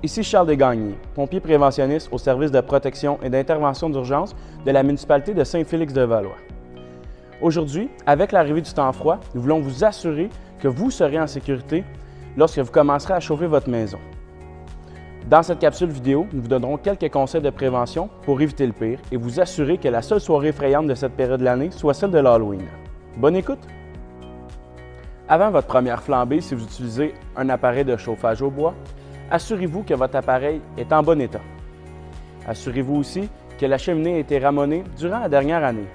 Ici Charles Desgagnés, pompier préventionniste au service de protection et d'intervention d'urgence de la municipalité de Saint-Félix-de-Valois. Aujourd'hui, avec l'arrivée du temps froid, nous voulons vous assurer que vous serez en sécurité lorsque vous commencerez à chauffer votre maison. Dans cette capsule vidéo, nous vous donnerons quelques conseils de prévention pour éviter le pire et vous assurer que la seule soirée effrayante de cette période de l'année soit celle de l'Halloween. Bonne écoute! Avant votre première flambée, si vous utilisez un appareil de chauffage au bois, assurez-vous que votre appareil est en bon état. Assurez-vous aussi que la cheminée a été ramonée durant la dernière année.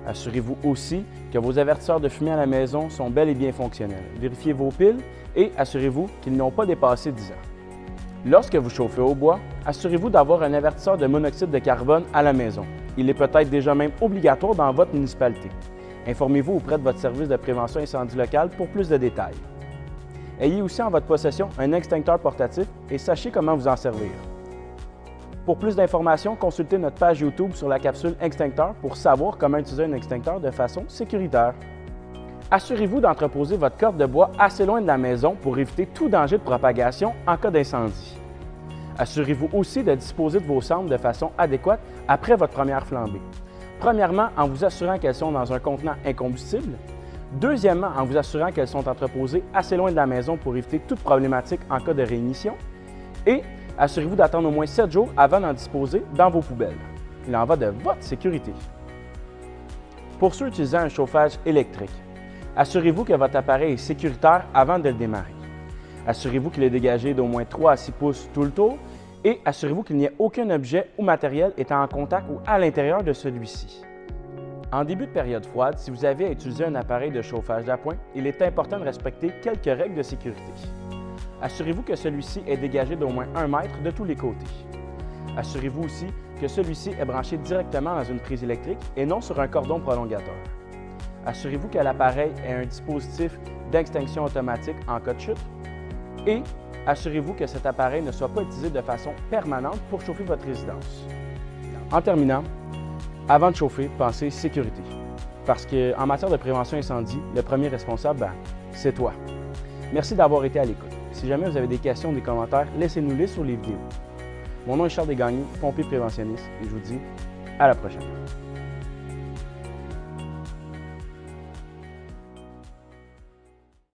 Assurez-vous aussi que vos avertisseurs de fumée à la maison sont bel et bien fonctionnels. Vérifiez vos piles et assurez-vous qu'ils n'ont pas dépassé 10 ans. Lorsque vous chauffez au bois, assurez-vous d'avoir un avertisseur de monoxyde de carbone à la maison. Il est peut-être déjà même obligatoire dans votre municipalité. Informez-vous auprès de votre service de prévention incendie local pour plus de détails. Ayez aussi en votre possession un extincteur portatif et sachez comment vous en servir. Pour plus d'informations, consultez notre page YouTube sur la capsule Extincteur pour savoir comment utiliser un extincteur de façon sécuritaire. Assurez-vous d'entreposer votre corde de bois assez loin de la maison pour éviter tout danger de propagation en cas d'incendie. Assurez-vous aussi de disposer de vos cendres de façon adéquate après votre première flambée. Premièrement, en vous assurant qu'elles sont dans un contenant incombustible. Deuxièmement, en vous assurant qu'elles sont entreposées assez loin de la maison pour éviter toute problématique en cas de réignition. Et assurez-vous d'attendre au moins 7 jours avant d'en disposer dans vos poubelles. Il en va de votre sécurité. Pour ceux utilisant un chauffage électrique, assurez-vous que votre appareil est sécuritaire avant de le démarrer. Assurez-vous qu'il est dégagé d'au moins 3 à 6 pouces tout le tour et assurez-vous qu'il n'y ait aucun objet ou matériel étant en contact ou à l'intérieur de celui-ci. En début de période froide, si vous avez à utiliser un appareil de chauffage d'appoint, il est important de respecter quelques règles de sécurité. Assurez-vous que celui-ci est dégagé d'au moins 1 mètre de tous les côtés. Assurez-vous aussi que celui-ci est branché directement dans une prise électrique et non sur un cordon prolongateur. Assurez-vous que l'appareil ait un dispositif d'extinction automatique en cas de chute. Et assurez-vous que cet appareil ne soit pas utilisé de façon permanente pour chauffer votre résidence. En terminant, avant de chauffer, pensez sécurité. Parce qu'en matière de prévention incendie, le premier responsable, c'est toi. Merci d'avoir été à l'écoute. Si jamais vous avez des questions ou des commentaires, laissez-nous-les sur les vidéos. Mon nom est Charles Desgagnés, pompier préventionniste, et je vous dis à la prochaine.